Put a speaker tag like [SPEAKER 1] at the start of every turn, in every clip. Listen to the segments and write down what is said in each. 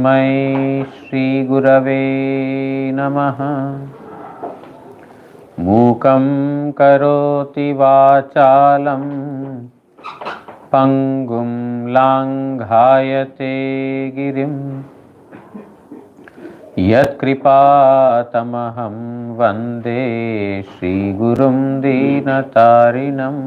[SPEAKER 1] तस्मै श्री गुरवे नमः। मूकं करोति वाचालं पंगुं लांघायते गिरिं यत्कृपातमहं वन्दे श्रीगुरुं दीनतारिणम्।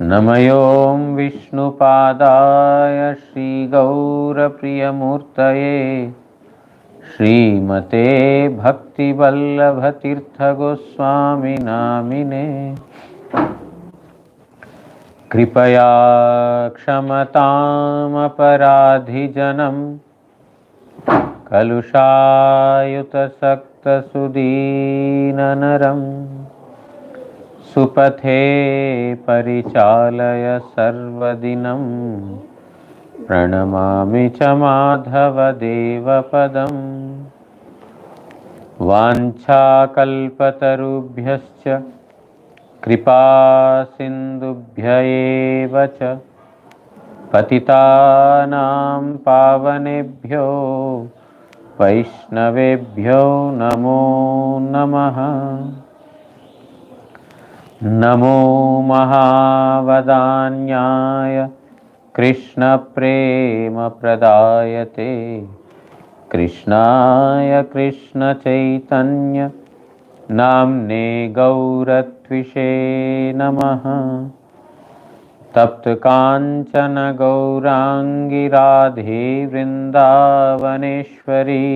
[SPEAKER 1] नमयों विष्णुपादाय श्रीगौरप्रियमूर्तये श्रीमते भक्तिवल्लभतीर्थगोस्वामिनामिने। कृपया क्षमतामपराधिजनं कलुषायुतसक्तसुदीननरं सुपथे परिचालय सर्वदिनं। प्रणमामि च माधवदेवपदम्। वाञ्छाकल्पतरुभ्यश्च कृपा सिन्धुभ्य एव च पतितानां पावनेभ्यो वैष्णवेभ्यो नमो नमः। नमो महावदान्याय कृष्णप्रेमप्रदायते कृष्णाय कृष्णचैतन्य नाम्ने गौरत्विषे नमः। तप्तकाञ्चन गौराङ्गी राधे वृन्दावनेश्वरी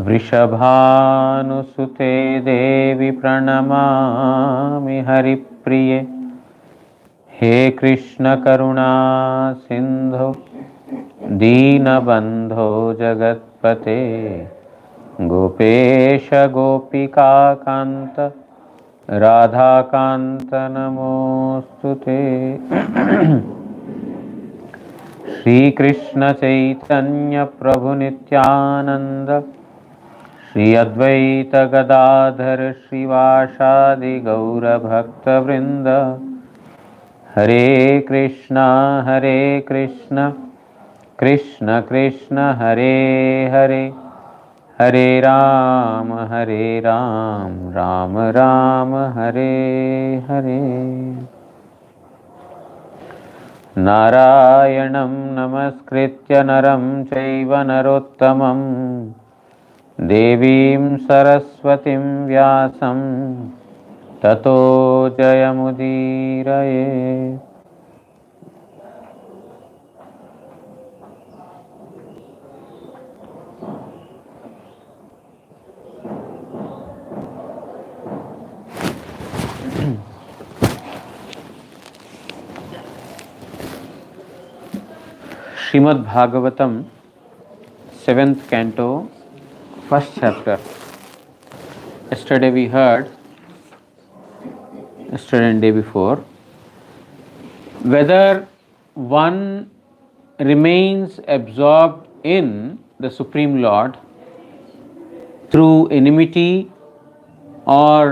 [SPEAKER 1] वृषभानुसुते देवी प्रणमामि हरिप्रिये। हे कृष्ण करुणा सिन्धु दीनबन्धो जगत्पते गोपेश गोपिकान्त राधाकान्त नमोस्तुते। श्रीकृष्ण चैतन्य प्रभु नित्यानंद श्री अद्वैत गदाधर श्रीवासादि गौर भक्तवृंद। हरे कृष्ण कृष्ण कृष्ण हरे हरे हरे राम राम राम हरे हरे। नारायणं नमस्कृत्य नरं चैव नरोत्तमं देवीं सरस्वतीं व्यासं ततो जयमुदीरये। Srimad Bhagavatam, 7th canto, 1st chapter. Yesterday we heard, yesterday and day before, whether one remains absorbed in the Supreme Lord through enmity or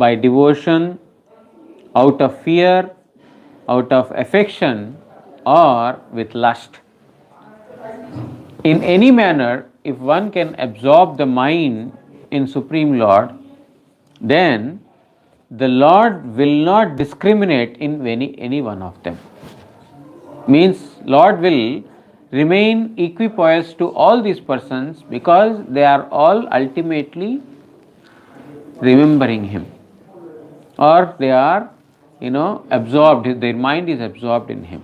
[SPEAKER 1] by devotion, out of fear, out of affection, or with lust. In any manner, if one can absorb the mind in Supreme Lord, then the Lord will not discriminate in any one of them. Means Lord will remain equipoised to all these persons because they are all ultimately remembering Him, or they are, absorbed, their mind is absorbed in Him.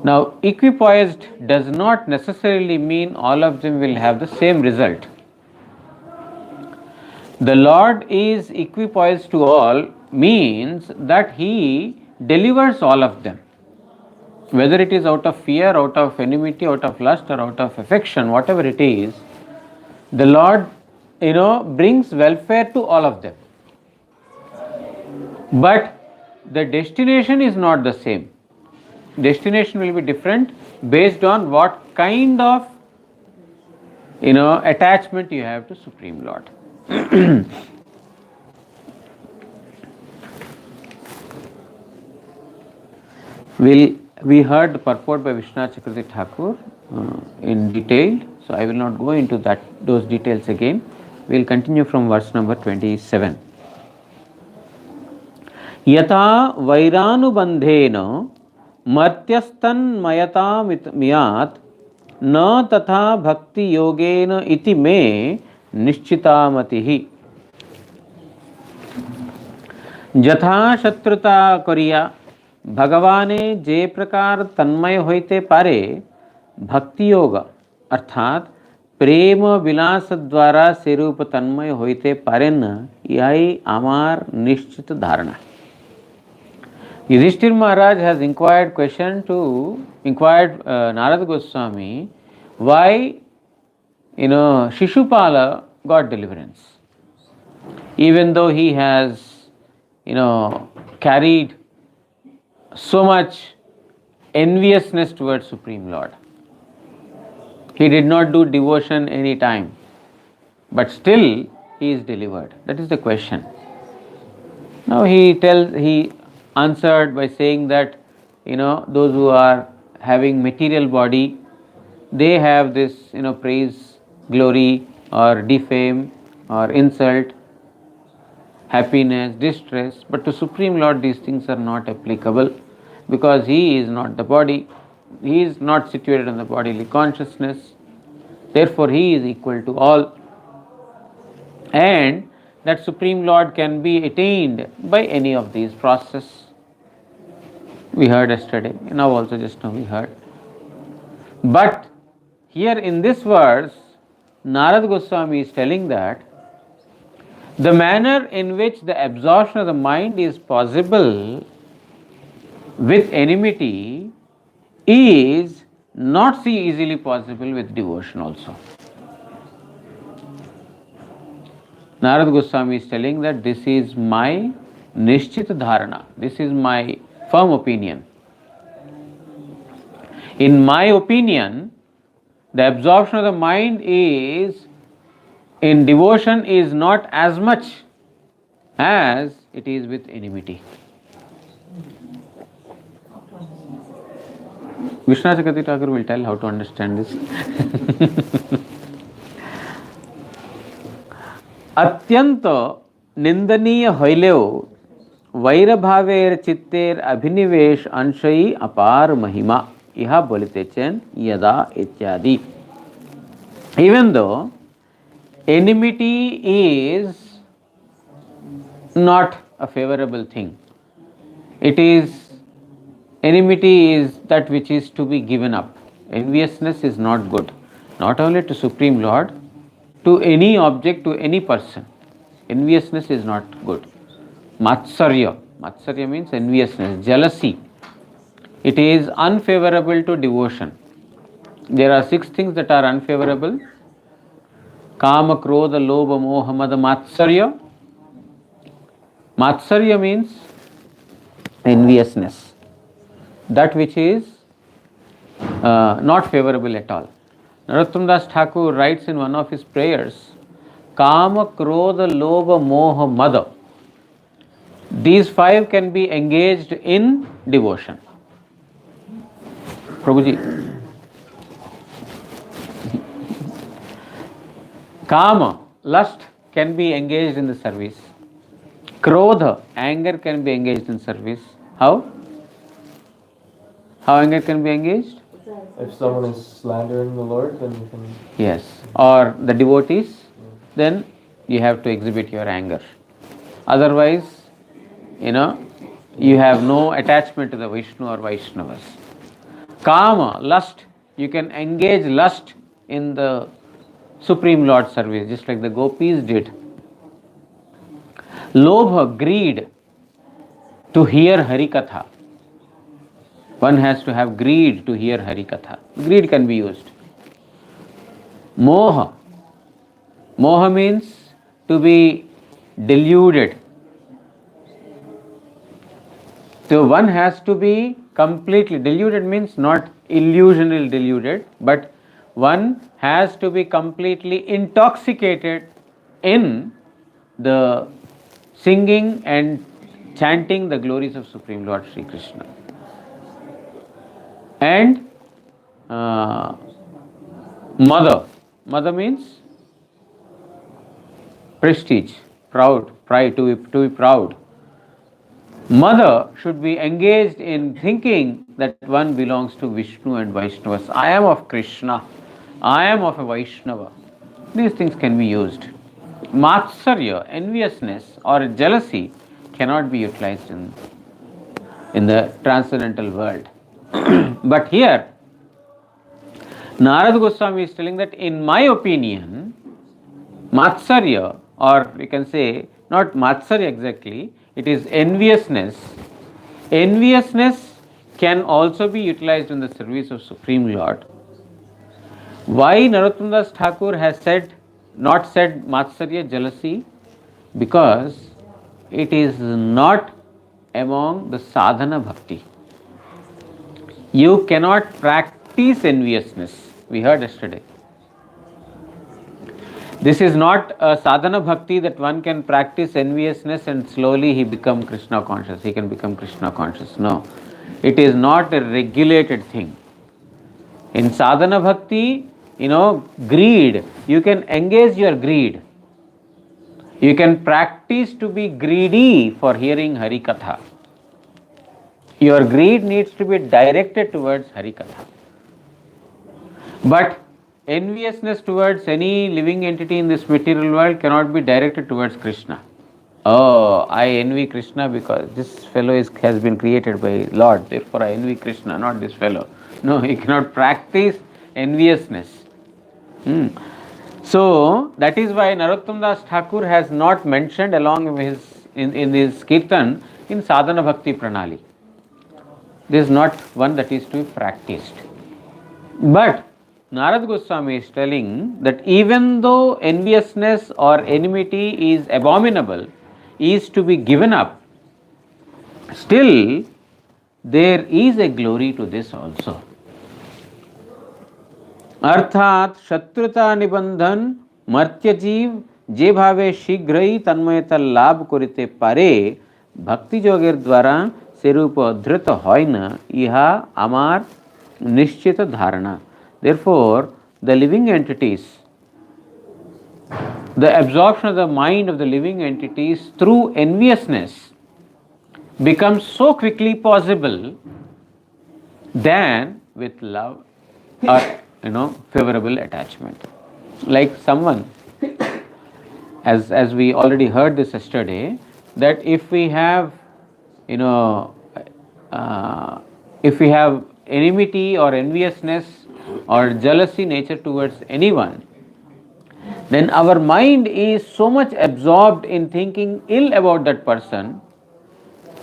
[SPEAKER 1] Now, equipoised does not necessarily mean all of them will have the same result. The Lord is equipoised to all means that He delivers all of them. Whether it is out of fear, out of enmity, out of lust, or out of affection, whatever it is, the Lord, brings welfare to all of them. But the destination is not the same. Destination will be different based on what kind of attachment you have to Supreme Lord. We'll We heard the purport by Vishwanath Chakravarti Thakur in detail, so I will not go into those details again. We will continue from verse number 27. Yata vairānubandhena मर्त्यस्तन्मयतामियात् न तथा भक्ति योगेन इति मे निश्चिता मतिः। जथा शत्रुता करिया भगवाने जे प्रकार तन्मय होते पारे भक्ति योग अर्थात प्रेम विलास द्वारा से रूप तन्मय होते पारे न, यही आमार निश्चित धारणा। Yudhishthir Maharaj has inquired Narada Goswami why Shishupala got deliverance, even though he has carried so much enviousness towards Supreme Lord. He did not do devotion any time, but still he is delivered. That is the question. Now he answered by saying that those who are having material body, they have this praise, glory or defame or insult, happiness, distress, but to Supreme Lord these things are not applicable, because he is not the body, he is not situated in the bodily consciousness, therefore he is equal to all, and that Supreme Lord can be attained by any of these processes. We heard yesterday, now also just now we heard. But here in this verse, Narada Goswami is telling that the manner in which the absorption of the mind is possible with enmity is not so easily possible with devotion also. Narada Goswami is telling that this is my nishchita dharana, this is my firm opinion. In my opinion, the absorption of the mind is in devotion is not as much as it is with enmity. Vishwanath Chakravarti Thakur will tell how to understand this. अत्यंत निंदनीय हईलेओ वैर भावेर चित्तेर अभिनिवेश अंशयी अपार महिमा यह बोलते chain यदा इत्यादि. Even though enmity is not a favorable thing, enmity is that which is to be given up. Enviousness is not good, not only to Supreme Lord, to any object, to any person. Enviousness is not good. Matsarya means enviousness, jealousy. It is unfavorable to devotion. There are 6 things that are unfavorable: Kama, Krodha, Lobha, Moha, Mada, Matsarya. Matsarya means enviousness, that which is not favorable at all. Narottam Das Thakur writes in one of his prayers, Kama, Krodha, Lobha, Moha, Mada. These 5 can be engaged in devotion. Prabhuji. Kama, lust, can be engaged in the service. Krodha, anger, can be engaged in service. How? How anger can be engaged?
[SPEAKER 2] If someone is slandering the Lord, then you can...
[SPEAKER 1] Yes. Or the devotees, then you have to exhibit your anger. Otherwise, you have no attachment to the Vishnu or Vaishnavas. Kama, lust, you can engage lust in the Supreme Lord service, just like the gopis did. Lobha, greed, to hear Harikatha. One has to have greed to hear Harikatha. Greed can be used. Moha. Moha means to be deluded. So one has to be completely deluded, means not illusionally deluded, but one has to be completely intoxicated in the singing and chanting the glories of Supreme Lord Sri Krishna. And mother. Mother means prestige, proud, pride, to be proud. Mother should be engaged in thinking that one belongs to Vishnu and Vaishnavas. I am of Krishna. I am of a Vaishnava. These things can be used. Matsarya, enviousness or jealousy cannot be utilized in the transcendental world. But here, Narada Goswami is telling that in my opinion, Matsarya, or we can say not Matsarya exactly, it is enviousness. Enviousness can also be utilized in the service of Supreme Lord. Why Narottam Das Thakur has not said Matsarya, jealousy? Because it is not among the sadhana bhakti. You cannot practice enviousness. We heard yesterday. This is not a sadhana bhakti that one can practice enviousness and slowly he become Krishna conscious. He can become Krishna conscious. No. It is not a regulated thing. In sadhana bhakti, greed, you can engage your greed. You can practice to be greedy for hearing Hari Katha. Your greed needs to be directed towards Hari Katha. But enviousness towards any living entity in this material world cannot be directed towards Krishna. Oh, I envy Krishna because this fellow has been created by Lord, therefore I envy Krishna, not this fellow. No, you cannot practice enviousness. So that is why Narottam Das Thakur has not mentioned along with in his kirtan in sadhana bhakti pranali. This is not one that is to be practiced. But Narad Goswami is telling that even though enviousness or enmity is abominable, is to be given up, still there is a glory to this also. अर्थात शत्रुता निबंधन मर्त्य जीव जे भावे शीघ्र ही तन्मयता लाभ करिते पारे भक्ति जोगेर द्वारा सेरूप धृत হয় না ইহা আমার निश्चित धारणा. Therefore, the living entities, the absorption of the mind of the living entities through enviousness becomes so quickly possible than with love or favorable attachment. Like someone, as we already heard this yesterday, that if we have enmity or enviousness or jealousy nature towards anyone, then our mind is so much absorbed in thinking ill about that person.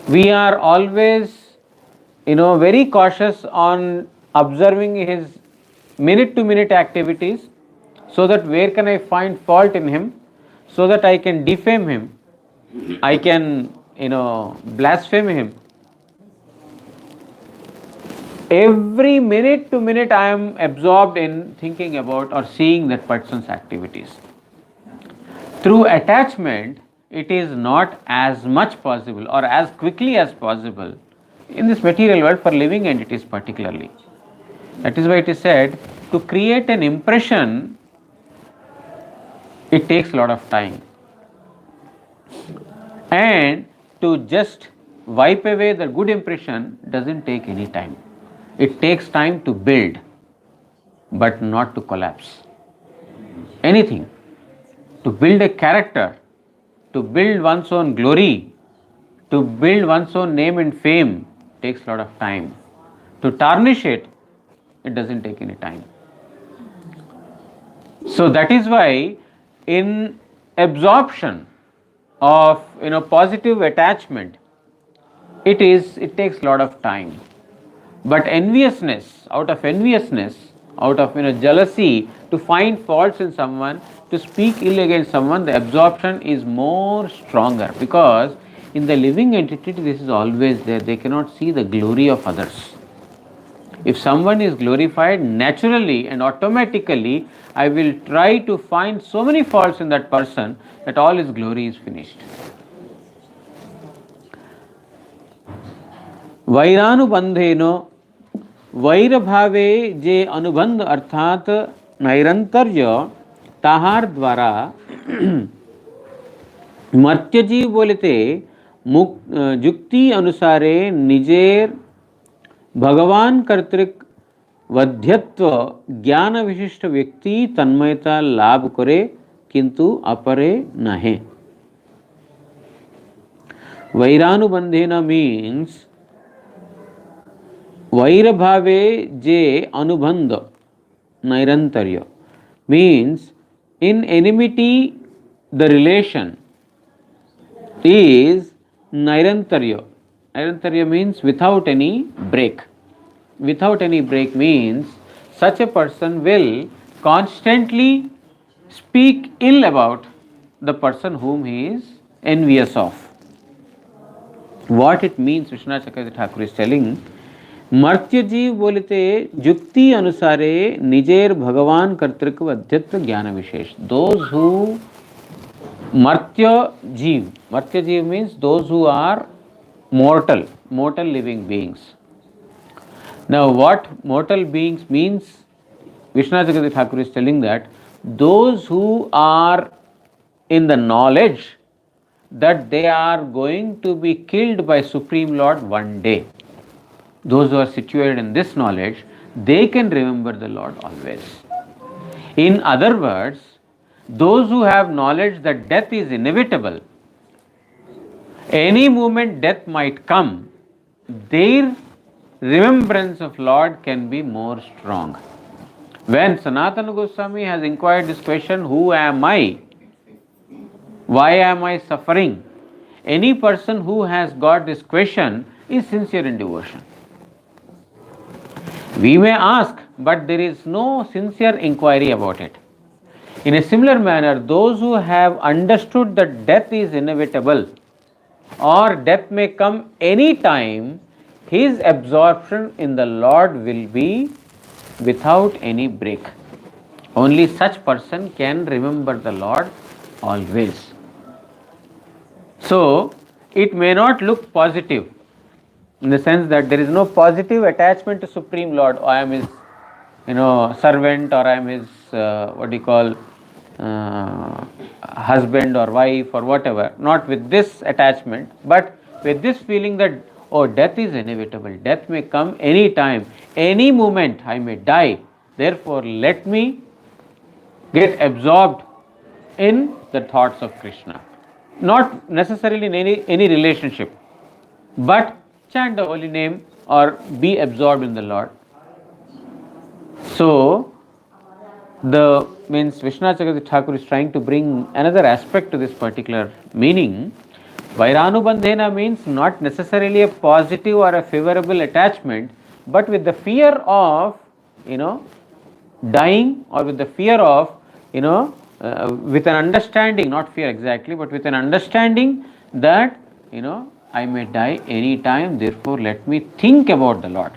[SPEAKER 1] We are always very cautious on observing his minute to minute activities, so that where can I find fault in him, so that I can defame him, I can blaspheme him. Every minute to minute I am absorbed in thinking about or seeing that person's activities. Through attachment, it is not as much possible or as quickly as possible in this material world for living entities particularly. That is why it is said, to create an impression, it takes a lot of time. And to just wipe away the good impression doesn't take any time. It takes time to build, but not to collapse. Anything. To build a character, to build one's own glory, to build one's own name and fame takes a lot of time. To tarnish it, it doesn't take any time. So that is why in absorption of positive attachment, it takes a lot of time. But enviousness, out of jealousy, to find faults in someone, to speak ill against someone, the absorption is more stronger, because in the living entity this is always there. They cannot see the glory of others. If someone is glorified, naturally and automatically I will try to find so many faults in that person that all his glory is finished. Vairanu bandheno वैर भावे जे अनुबंध अर्थात नैरंतर्य ताहार द्वारा मर्त्यजीव बोलते जुक्ति अनुसारे निजेर भगवान कर्तृक वध्यत्व ज्ञान विशिष्ट व्यक्ति तन्मयता लाभ करे किंतु अपरे नहे। वैरानुबंधेन मीन्स वैर भावे जे अनुबंध नैरंतर्य means in enmity the relation is nairantarya. Nairantarya means without any break. Without any break means such a person will constantly speak ill about the person whom he is envious of. What it means, Vishwanath Chakravarti Thakur is telling, मर्त्य जीव बोलते जुक्ति अनुसारे निजेर भगवान कर्तृक अध्यत्व ज्ञान विशेष. Those who मर्त्य जीव means those who are mortal living beings. Now what mortal beings means, Vishwanath Chakravarti Thakur is telling that those who are in the knowledge that they are going to be killed by Supreme Lord one day. Those who are situated in this knowledge, they can remember the Lord always. In other words, those who have knowledge that death is inevitable, any moment death might come, their remembrance of Lord can be more strong. When Sanatana Goswami has inquired this question, who am I? Why am I suffering? Any person who has got this question is sincere in devotion. We may ask, but there is no sincere inquiry about it. In a similar manner, those who have understood that death is inevitable or death may come any time, his absorption in the Lord will be without any break. Only such person can remember the Lord always. So, it may not look positive in the sense that there is no positive attachment to Supreme Lord. I am his, servant, or I am his, husband or wife or whatever. Not with this attachment, but with this feeling that, oh, death is inevitable. Death may come any time, any moment I may die. Therefore, let me get absorbed in the thoughts of Krishna. Not necessarily in any relationship, but chant the holy name or be absorbed in the Lord. So, Vishwanath Chakravarti Thakur is trying to bring another aspect to this particular meaning. Vairanubandhena means not necessarily a positive or a favorable attachment, but with the fear of, dying, or with the fear of, with an understanding, not fear exactly, but with an understanding that, I may die any time, therefore let me think about the Lord.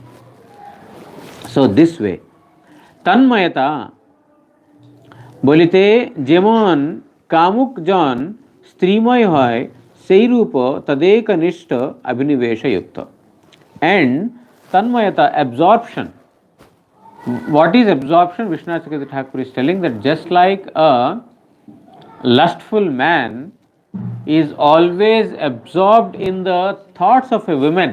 [SPEAKER 1] So this way, Tanmayata বলিতে যেমন কামুক জন স্ত্রীময় হয় সেই রূপ তদেক নিষ্ঠ অভিনিবেশযুক্ত. And tanmayata, absorption. What is absorption? Vishwanath Chakravarti Thakur is telling that just like a lustful man is always absorbed in the thoughts of a woman,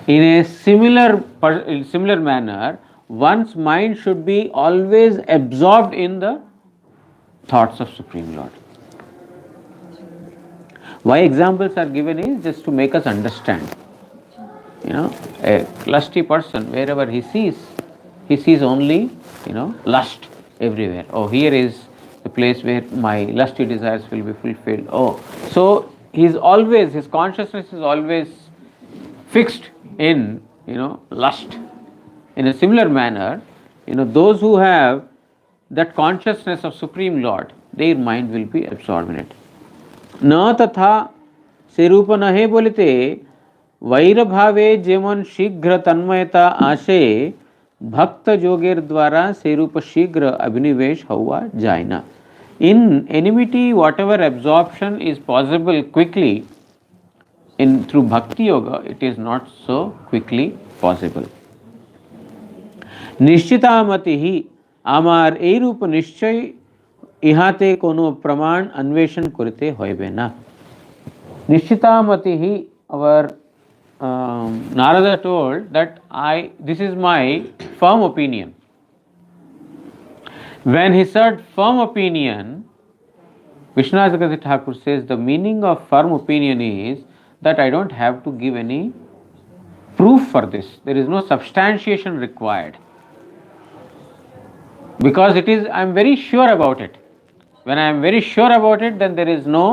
[SPEAKER 1] in a similar manner, one's mind should be always absorbed in the thoughts of Supreme Lord. Why examples are given is just to make us understand. A lusty person, wherever he sees only, lust everywhere. Oh, here is the place where my lusty desires will be fulfilled. Oh, so his consciousness is always fixed in, lust. In a similar manner, those who have that consciousness of Supreme Lord, their mind will be absorbed in it. Na tatha serupa nahe bolite vaira bhave jemon shigra tanmayata ashe bhakta yoger dwara serupa shigra abhinivesh hova jaina. In enmity, whatever absorption is possible quickly, through bhakti yoga, it is not so quickly possible. নিশ্চিতামতিহি আমার এইরূপ নিশ্চয় ইহাতে কোনো প্রমাণ অন্বেষণ করিতে হইবে না। Nishchitamatihi, our Narada told that this is my firm opinion. When he said firm opinion, Vishwanath Chakravarti Thakur says the meaning of firm opinion is that I don't have to give any proof for this. There is no substantiation required. Because I am very sure about it. When I am very sure about it, then there is no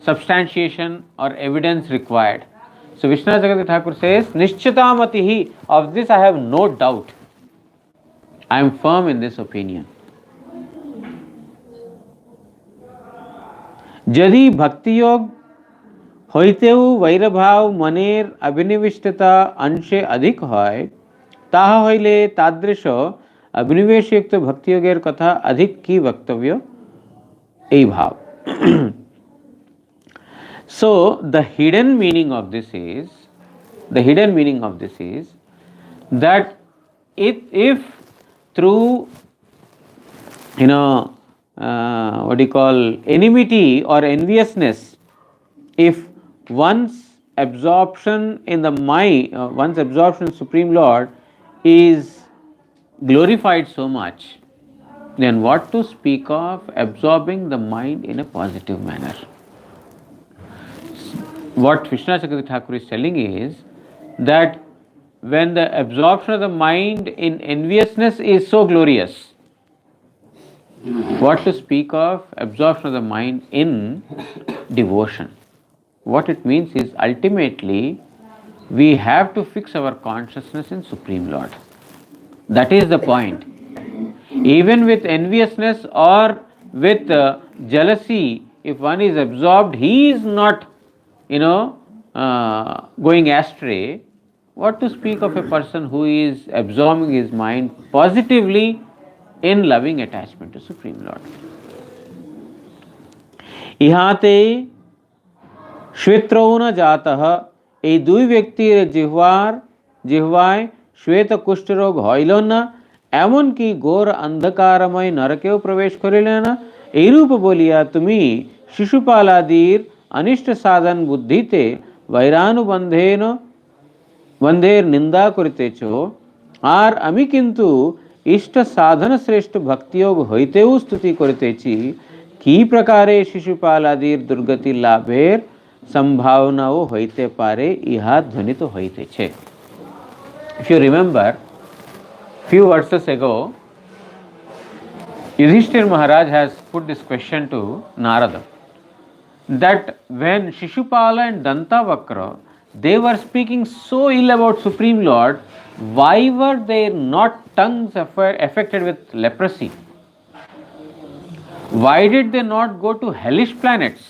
[SPEAKER 1] substantiation or evidence required. So Vishwanath Chakravarti Thakur says, Nishchitamatihi, of this I have no doubt. I am firm in this opinion. यदि भक्ति योग হইতেও বৈরভাব মনের অভিনিবিষ্টতা অংশে अधिक হয়, তাহা হইলে তাদৃশ অভিনিবেশযুক্ত ভক্তিযোগের কথা अधिक কি বক্তব্য এই ভাব। So the hidden meaning of this is that if through enmity or enviousness, if one's absorption in the mind, one's absorption in Supreme Lord is glorified so much, then what to speak of absorbing the mind in a positive manner? What Vishwanath Chakravarti Thakur is telling is that when the absorption of the mind in enviousness is so glorious, what to speak of absorption of the mind in devotion? What it means is ultimately we have to fix our consciousness in Supreme Lord. That is the point. Even with enviousness or with jealousy, if one is absorbed, he is not going astray. What to speak of a person who is absorbing his mind positively in loving attachment to Supreme Lord? ইহাতে শ্বেত্রৌন জাতঃ, এই দুই ব্যক্তির জিহ্বায় শ্বেত কুষ্ঠরোগ হইল না, এমনকি ঘোর অন্ধকারময় নরকেও প্রবেশ করিল না। এইরূপ বলিয়া তুমি শিশুপালাদির অনিষ্ট সাধন বুদ্ধিতে বন্ধের নিন্দা করিতেছ, আর আমি কিন্তু ইষ্ট সাধন শ্রেষ্ঠ ভক্তিযোগ হইতেও স্তুতি করিতেছি। কি প্রকারে শিশুপালাদির দুর্গতি লাভের সম্ভাবনাও হইতে পারে, ইহা ধ্বনিত হইতেছে। If you remember, few verses ago, Yudhishthir Maharaj has put this question to Narada, that when Shishupala and Dantavakra, they were speaking so ill about Supreme Lord, why were their not tongues affected with leprosy? Why did they not go to hellish planets?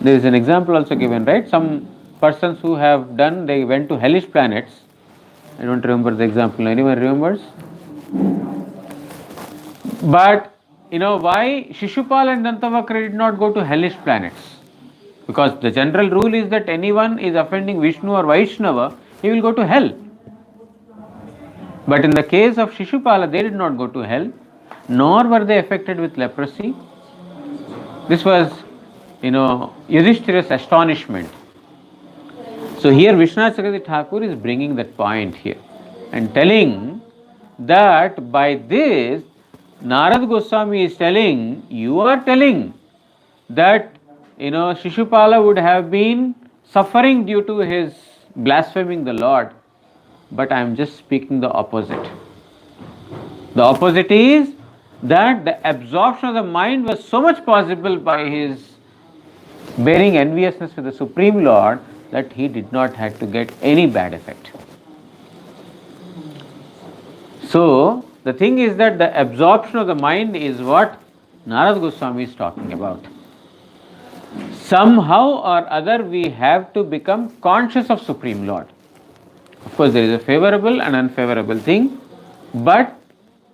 [SPEAKER 1] There is an example also given, right? Some persons who have done, they went to hellish planets. I don't remember the example. Anyone remembers? But why Shishupal and Dantavakra did not go to hellish planets? Because the general rule is that anyone is offending Vishnu or Vaishnava, he will go to hell. But in the case of Shishupala, they did not go to hell, nor were they affected with leprosy. This was, Yudhishthira's astonishment. So here Vishwanath Chakravarti Thakur is bringing that point here and telling that by this Narad Goswami is telling, you are telling that Shishupala would have been suffering due to his blaspheming the Lord, but I am just speaking the opposite. The opposite is that the absorption of the mind was so much possible by his bearing enviousness with the Supreme Lord that he did not have to get any bad effect. So the thing is that the absorption of the mind is what Narad Goswami is talking about. Somehow or other we have to become conscious of Supreme Lord. Of course there is a favorable and unfavorable thing, but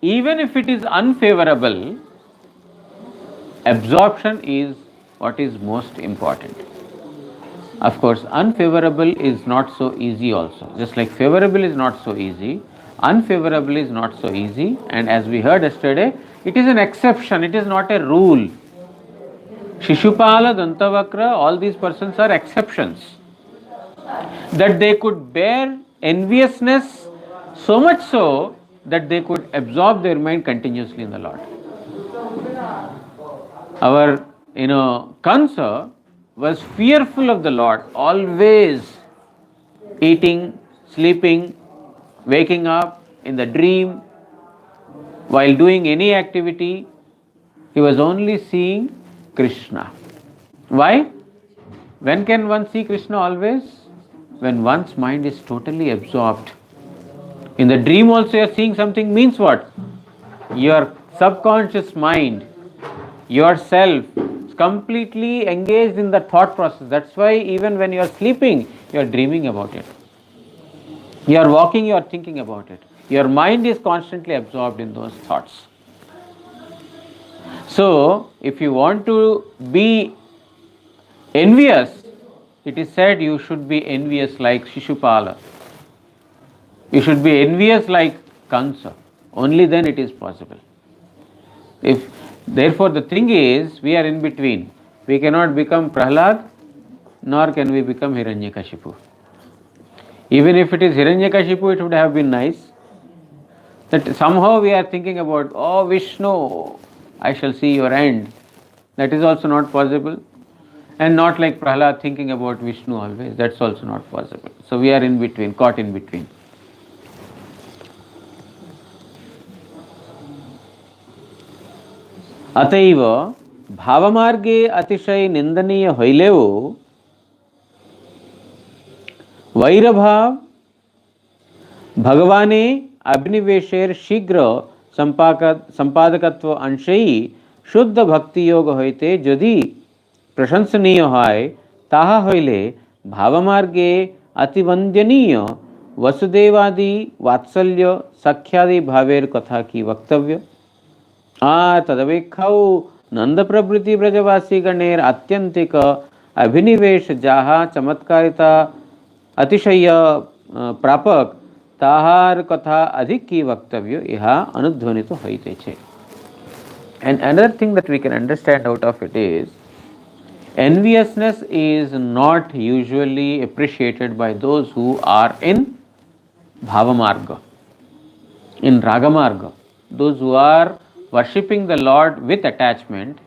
[SPEAKER 1] even if it is unfavorable, absorption is what is most important. Of course, unfavorable is not so easy also. Just like favorable is not so easy, unfavorable is not so easy. And as we heard yesterday, it is an exception, it is not a rule. Shishupala, Dantavakra, all these persons are exceptions. That they could bear enviousness so much so that they could absorb their mind continuously in the Lord. Our, Kansa was fearful of the Lord, always eating, sleeping, waking up, in the dream, while doing any activity, he was only seeing Krishna. Why? When can one see Krishna always? When one's mind is totally absorbed. In the dream also you are seeing something means what? Your subconscious mind, yourself is completely engaged in the thought process. That's why even when you are sleeping, you are dreaming about it. You are walking, you are thinking about it. Your mind is constantly absorbed in those thoughts. So, if you want to be envious, it is said you should be envious like Shishupala. You should be envious like Kansa. Only then it is possible. Therefore, the thing is, we are in between. We cannot become Prahlad, nor can we become Hiranyakashipu. Even if it is Hiranyakashipu, it would have been nice. That somehow we are thinking about, oh Vishnu, I shall see your end. That is also not possible. And not like Prahlad thinking about Vishnu always. That's also not possible. So we are in between, caught in between. अतएव भावमार्गे अतिशय निंदनीय होइलेओ वैरभाव भगवाने अभिनिवेशेर शीघ्र संपादकत्व अंशई शुद्ध भक्ति योग हईते यदि प्रशंसनीय হয় তাহা হইলে भावमार्गे अतिवंदनीय वसुदेवादि वात्सल्य सख्यादि भावेर कथा की वक्तव्य तदवेक्षौ नंद प्रभृति ब्रजवासी गणेर आत्यंतिक अभिनिवेश जाहा चमत्कारिता अतिशय प्रापक ताहार कथा अधिक की वक्तव्य यह अनुध्वनित होइते छे. And another thing that we can understand out of it is, enviousness is not usually appreciated by those who are in Bhavamarga, in Ragamarga. Those who are worshipping the Lord with attachment,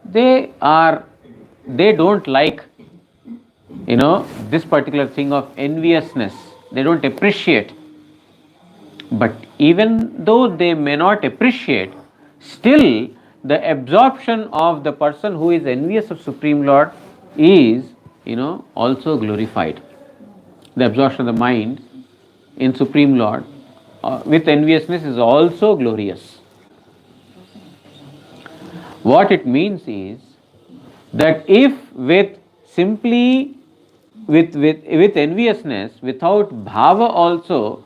[SPEAKER 1] they don't like, this particular thing of enviousness. They don't appreciate. But even though they may not appreciate, still the absorption of the person who is envious of Supreme Lord is, also glorified. The absorption of the mind in Supreme Lord with enviousness is also glorious. What it means is that if with enviousness, without bhava also,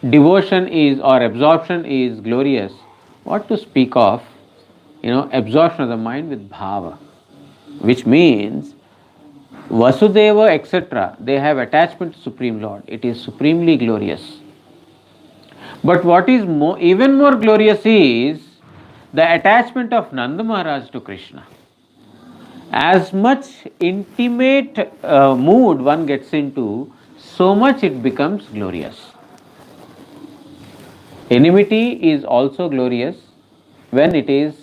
[SPEAKER 1] devotion is or absorption is glorious, what to speak of, absorption of the mind with bhava, which means Vasudeva, etc., they have attachment to Supreme Lord. It is supremely glorious. But what is even more glorious is the attachment of Nanda Maharaj to Krishna. As much intimate mood one gets into, so much it becomes glorious. Enmity is also glorious when it is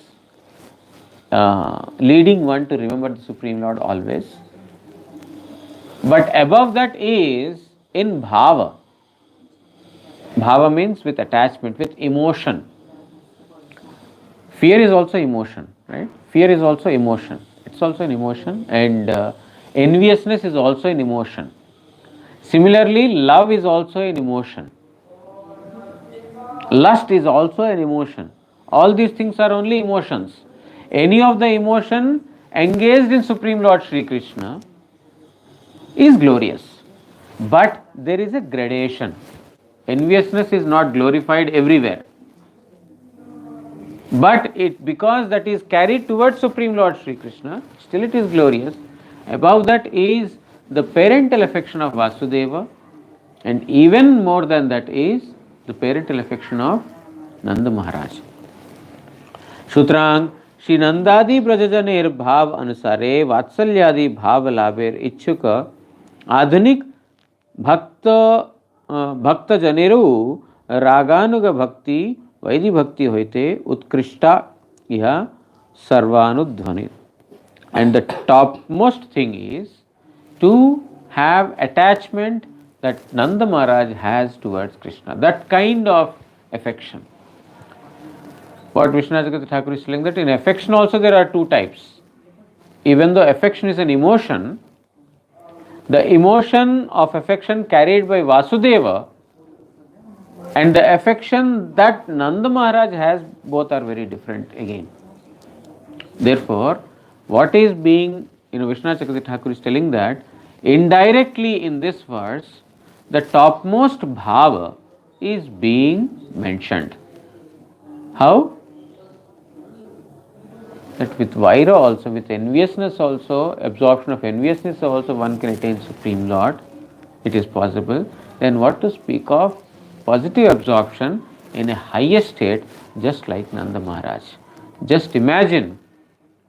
[SPEAKER 1] leading one to remember the Supreme Lord always. But above that is in bhava. Bhava means with attachment, with emotion. Fear is also emotion, right? Fear is also emotion. It's also an emotion, and enviousness is also an emotion. Similarly, love is also an emotion. Lust is also an emotion. All these things are only emotions. Any of the emotion engaged in Supreme Lord Sri Krishna is glorious. But there is a gradation. Enviousness is not glorified everywhere. But because that is carried towards Supreme Lord Sri Krishna, still it is glorious. Above that is the parental affection of Vasudeva, and even more than that is the parental affection of Nanda Maharaj. सूत्रांग Shri नंदादि ब्रजजनेर भाव अनुसारे वात्सल्यादि भाव लाभेर इच्छुक आधुनिक भक्तजनेरु रागानुग भक्ति वैदि भक्ति होते उत्कृष्टा यह सर्वानुध्वनि. And the topmost thing is to have attachment that Nanda Maharaj has towards Krishna, that kind of affection. What Vishwanath Thakur is telling, that in affection also there are two types. Even though affection is an emotion, the emotion of affection carried by Vasudeva and the affection that Nanda Maharaj has, both are very different again. Therefore, what is being, Vishwanath Chakravarti Thakur is telling that indirectly in this verse, the topmost bhava is being mentioned. How? That with vaira also, with enviousness also, absorption of enviousness also, one can attain Supreme Lord. It is possible. Then what to speak of positive absorption in a higher state, just like Nanda Maharaj. Just imagine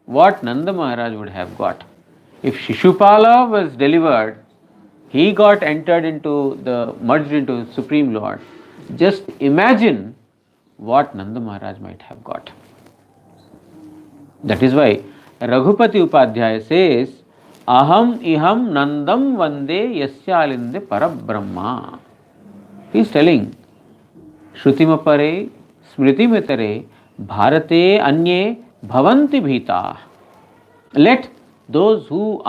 [SPEAKER 1] what Nanda Maharaj would have got. If Shishupala was delivered, he got merged into Supreme Lord. Just imagine what Nanda Maharaj might have got. That is why Raghupati Upadhyaya says, Aham iham nandam vande yasyalinde parabrahma. He is telling, Shrutimapare, Smritimitare, Bharate anye bhavanti bhita. Let those who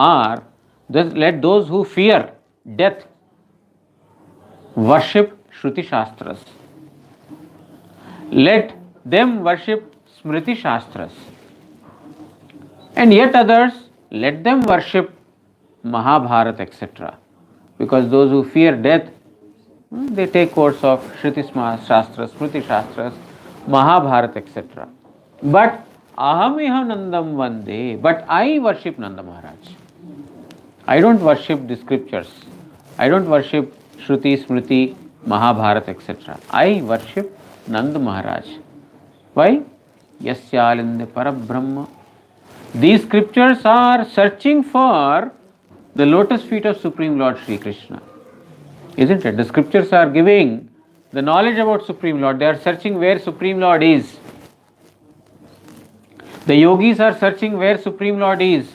[SPEAKER 1] fear death worship Shruti Shastras. Let them worship Smriti Shastras. And yet others, let them worship Mahabharata, etc. Because those who fear death, they take course of Shruti Shastras, Smriti Shastras, Mahabharata, etc. But Aham Nandam Vande, but I worship Nanda Maharaj. I don't worship the scriptures. I don't worship Shruti, Smriti, Mahabharata, etc. I worship Nanda Maharaj. Why? Yasyalinde Parabrahma. These scriptures are searching for the lotus feet of Supreme Lord Sri Krishna. Isn't it? The scriptures are giving the knowledge about Supreme Lord. They are searching where Supreme Lord is. The yogis are searching where Supreme Lord is.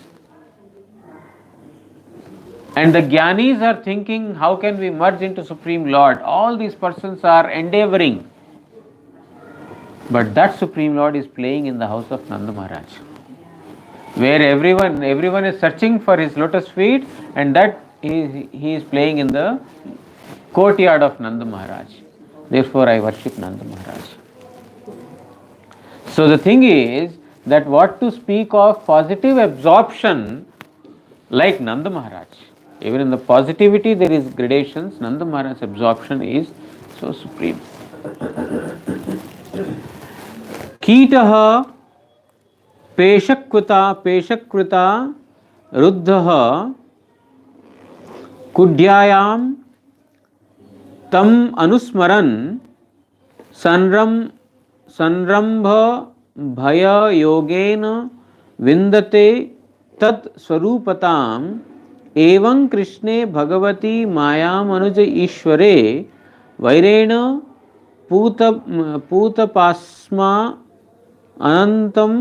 [SPEAKER 1] And the jnanis are thinking, how can we merge into Supreme Lord? All these persons are endeavoring. But that Supreme Lord is playing in the house of Nanda Maharaj, where everyone is searching for his lotus feet, and that he is playing in the courtyard of Nanda Maharaj. Therefore, I worship Nanda Maharaj. So the thing is that what to speak of positive absorption like Nanda Maharaj. Even in the positivity there is gradations. Nanda Maharaj's absorption is so supreme. Kitaha पेशकृता रुद्धः कुड्यायां तम अनुस्मरन् संरंभ भय योगेन विन्दते तत् स्वरूपताम् एवं कृष्णे भगवती मायामनुज ईश्वरे वैरेण पूतपास्मा अनंतम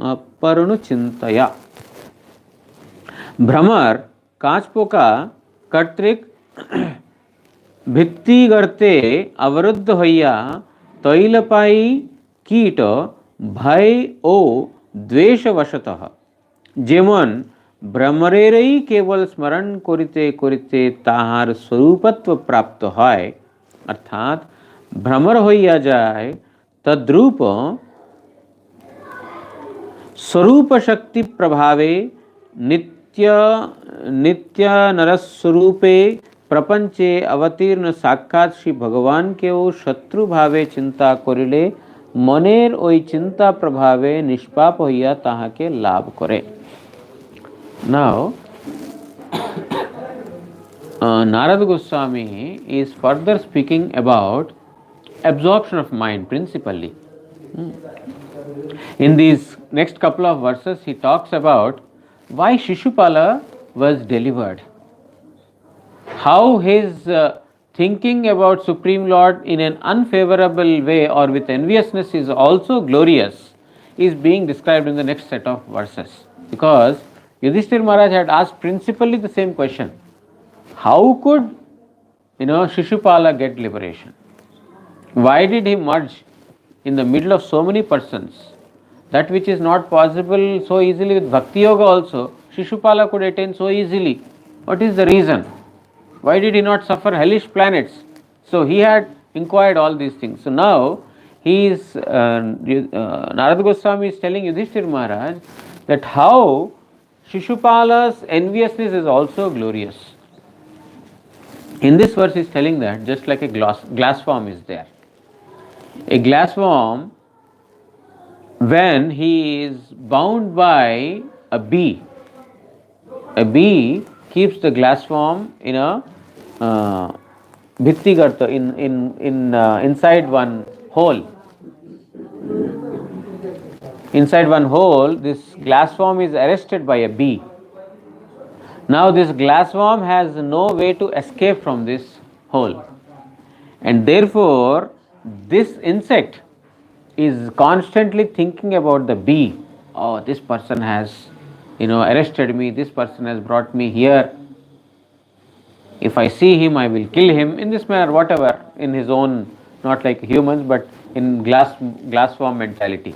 [SPEAKER 1] अपरनु चिंतया. भ्रमर काचपोका कर्तृक भित्ति गर्ते अवरुद्ध हइया तैलपाई कीट भय ओ द्वेषवशतः जेमन भ्रमरेरई केवल स्मरण करिते करिते ताहार स्वरूपत्व प्राप्त হয়, अर्थात भ्रमर হইয়া যায়, तद्रूप स्वरूप शक्ति प्रभावे नित्य नरस्वरूपे प्रपंचे अवतीर्ण साक्षात श्री भगवान के ओ शत्रु भावे चिंता करिले মনের ওই চিন্তা প্রভাবে নিষ্পাপ হইয়া তাহাকে লাভ করে। Now, Narada Goswami is further speaking about absorption of mind principally. In these next couple of verses, he talks about why Shishupala was delivered, how his thinking about Supreme Lord in an unfavorable way or with enviousness is also glorious, is being described in the next set of verses. Because Yudhishthir Maharaj had asked principally the same question: how could Shishupala get liberation? Why did he merge in the middle of so many persons? That which is not possible so easily with Bhakti Yoga also, Shishupala could attain so easily. What is the reason? Why did he not suffer hellish planets? So he had inquired all these things. So now he is Narada Goswami is telling Yudhishthir Maharaj that how Shishupala's enviousness is also glorious. In this verse he is telling that just like a glass worm is there. A glass worm, when he is bound by a bee keeps the glass worm in a bhittigarta, inside one hole. Inside one hole, this glass worm is arrested by a bee. Now this glass worm has no way to escape from this hole, and therefore this insect is constantly thinking about the bee. Oh, this person has arrested me, this person has brought me here. If I see him, I will kill him, in this manner, whatever, in his own, not like humans, but in glass worm mentality.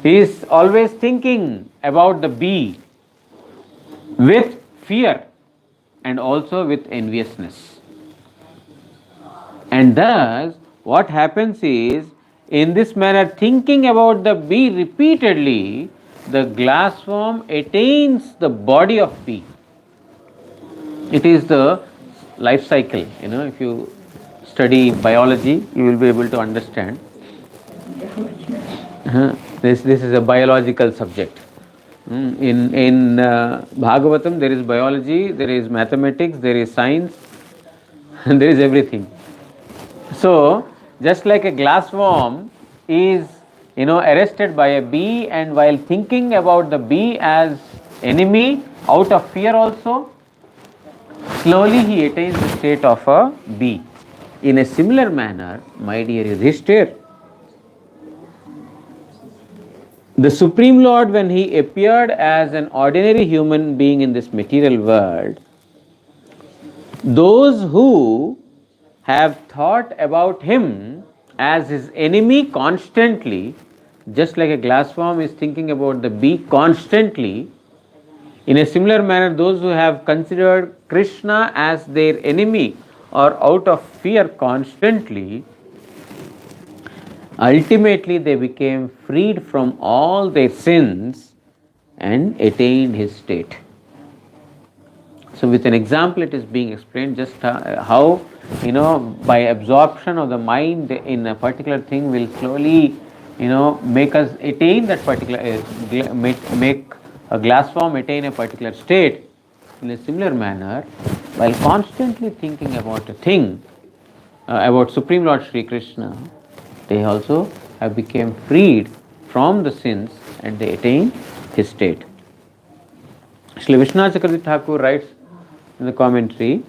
[SPEAKER 1] He is always thinking about the bee with fear and also with enviousness. And thus, what happens is, in this manner, thinking about the bee repeatedly, the glassworm attains the body of bee. It is the life cycle. If you study biology, you will be able to understand. This is a biological subject. In Bhagavatam, there is biology, there is mathematics, there is science, and there is everything. So, just like a glassworm is arrested by a bee, and while thinking about the bee as enemy out of fear also, slowly he attains the state of a bee. In a similar manner, my dear Yudhishthir, the Supreme Lord, when he appeared as an ordinary human being in this material world, those who have thought about him as his enemy constantly, just like a glassworm is thinking about the bee constantly, in a similar manner, those who have considered Krishna as their enemy or out of fear constantly, ultimately they became freed from all their sins and attained his state. So with an example it is being explained just how by absorption of the mind in a particular thing will slowly make us attain that particular make a glassworm attain a particular state. In a similar manner, while constantly thinking about a thing, about Supreme Lord Sri Krishna, they also have become freed from the sins and they attain his state. Shri Vishwanath Chakravarti Thakur writes in the commentary,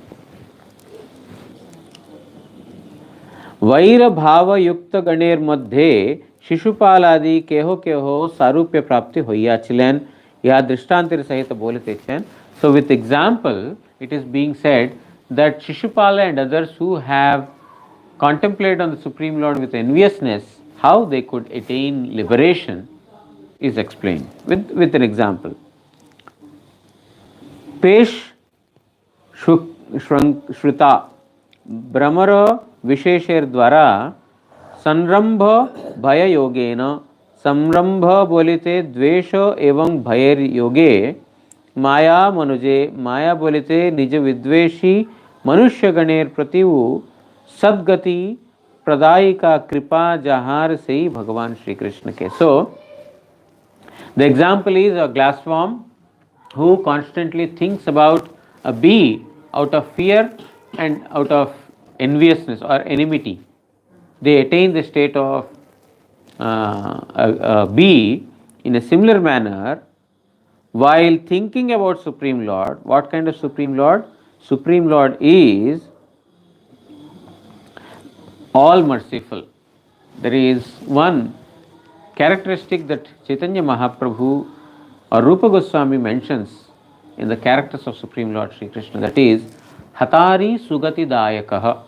[SPEAKER 1] वैर भाव युक्त गणेर मध्य शिशुपालादि केहो केहो सारूप्य प्राप्ति होइयाचिलेन या दृष्टांतिर सहित बोलतेचन. So with example it is being said that Shishupala and others who have contemplated on the Supreme Lord with enviousness, how they could attain liberation is explained with an example. Pesh Shruta Brahmara विशेषेर द्वारा संरंभ भय योगेन, संरंभ बोलिते द्वेष एवं भयर योगे, माया मनुजे माया बोलिते निज विद्वेषी मनुष्य गणेर प्रतिवु सद्गति प्रदायिका कृपा जहार से ही भगवान श्री कृष्ण के. So the example is a glass worm who constantly thinks about a bee out of fear and out of enviousness or enmity. They attain the state of a bee in a similar manner while thinking about Supreme Lord. What kind of Supreme Lord? Supreme Lord is all merciful. There is one characteristic that Chaitanya Mahaprabhu or Rupa Goswami mentions in the characters of Supreme Lord Sri Krishna, that is Hatari Sugati Dayakaha.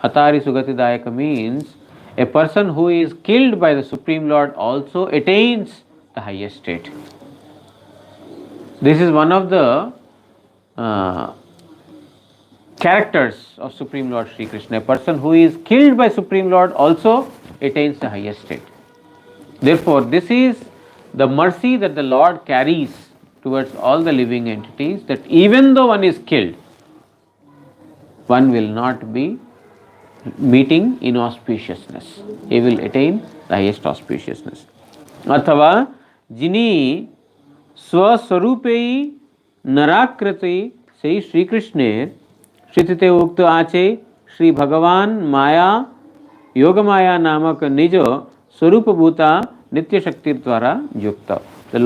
[SPEAKER 1] Hatari Sugati Dayaka means a person who is killed by the Supreme Lord also attains the highest state. This is one of the characters of Supreme Lord Sri Krishna. A person who is killed by Supreme Lord also attains the highest state. Therefore, this is the mercy that the Lord carries towards all the living entities, that even though one is killed, one will not be meeting inauspiciousness. He will attain the highest auspiciousness. अथवा जिनी स्वस्वरूपे नराकृति से श्री कृष्णे श्रुतिते उक्त आचे श्री भगवान माया योग माया नामक निज स्वरूप भूता नित्य शक्ति द्वारा युक्त. The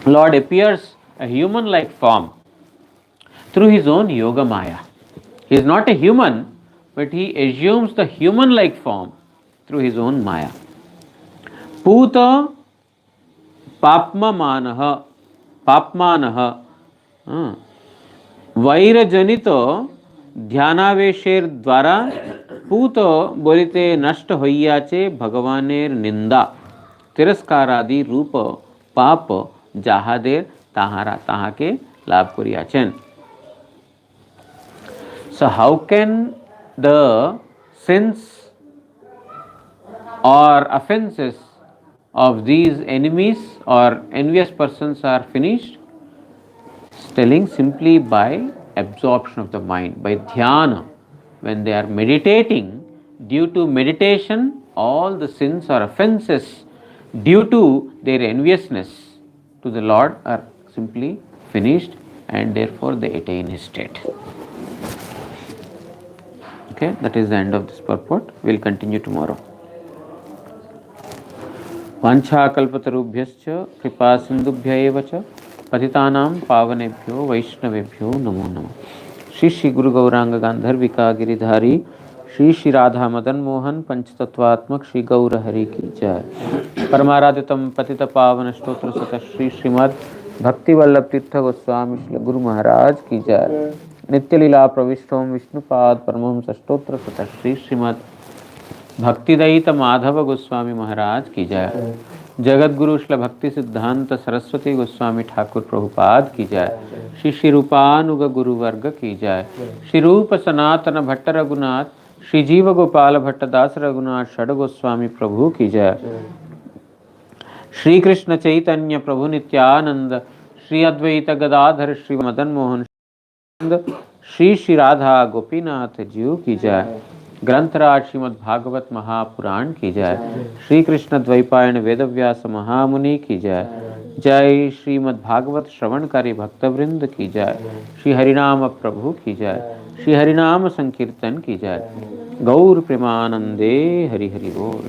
[SPEAKER 1] Lord appears a human like form through his own yoga maya. He is not a human, but he assumes the human like form through his own maya. Puta papmanah वैरजनित ध्यानावेशेर द्वारा पूत बोलिते नष्ट हইয়াছে भगवानेर निंदा तिरस्कारादि रूप पाप जाहादेर ताहारा ताहाके लाभ करियाছেন. So how can the sins or offenses of these enemies or envious persons are finished? Telling simply by absorption of the mind, by dhyana. When they are meditating, due to meditation, all the sins or offenses due to their enviousness to the Lord are simply finished, and therefore they attain his state. Okay, that is the end of this purport. We will continue tomorrow. वांछा कल्पतरुभ्यश्च कृपा सिंधुभ्य एव च पतितानां पावनेभ्यो वैष्णवेभ्यो नमो नमः. श्री श्री गुरु गौरांग गांधर्विका गिरिधारी श्री श्री राधा मदन मोहन पंचतत्वात्मक श्री गौर हरि की जय. परमाराधितम पतित पावन स्तोत्र सत श्री श्रीमद् भक्ति वल्लभ तीर्थ गोस्वामी श्री गुरु महाराज की जय. नित्य लीला प्रविष्टोम विष्णुपाद परमहंस स्तोत्र सत श्री श्रीमद् भक्तिदयित माधव गोस्वामी महाराज की जय. जगत गुरु श्री भक्ति सिद्धांत सरस्वती गोस्वामी ठाकुर प्रभुपाद की जय. श्री श्री रूपानुग गुरु वर्ग की जय. श्री रूप सनातन भट्ट रघुनाथ श्री जीव गोपाल भट्ट दास रघुनाथ षड गोस्वामी प्रभु की जय. श्री कृष्ण चैतन्य प्रभु नित्यानंद श्री अद्वैत गदाधर श्री मदन मोहन श्री श्री राधा गोपीनाथ जीव की जय. ग्रंथराज श्रीमद् भागवत महापुराण की जय. श्री कृष्ण द्वैपायन वेदव्यास महामुनि की जय. जय श्रीमद् भागवत श्रवणकारी भक्तवृंद की जय. श्री हरिनाम प्रभु की जय. श्री हरिनाम संकीर्तन की जय. गौर प्रेमानंदे हरि हरि बोल.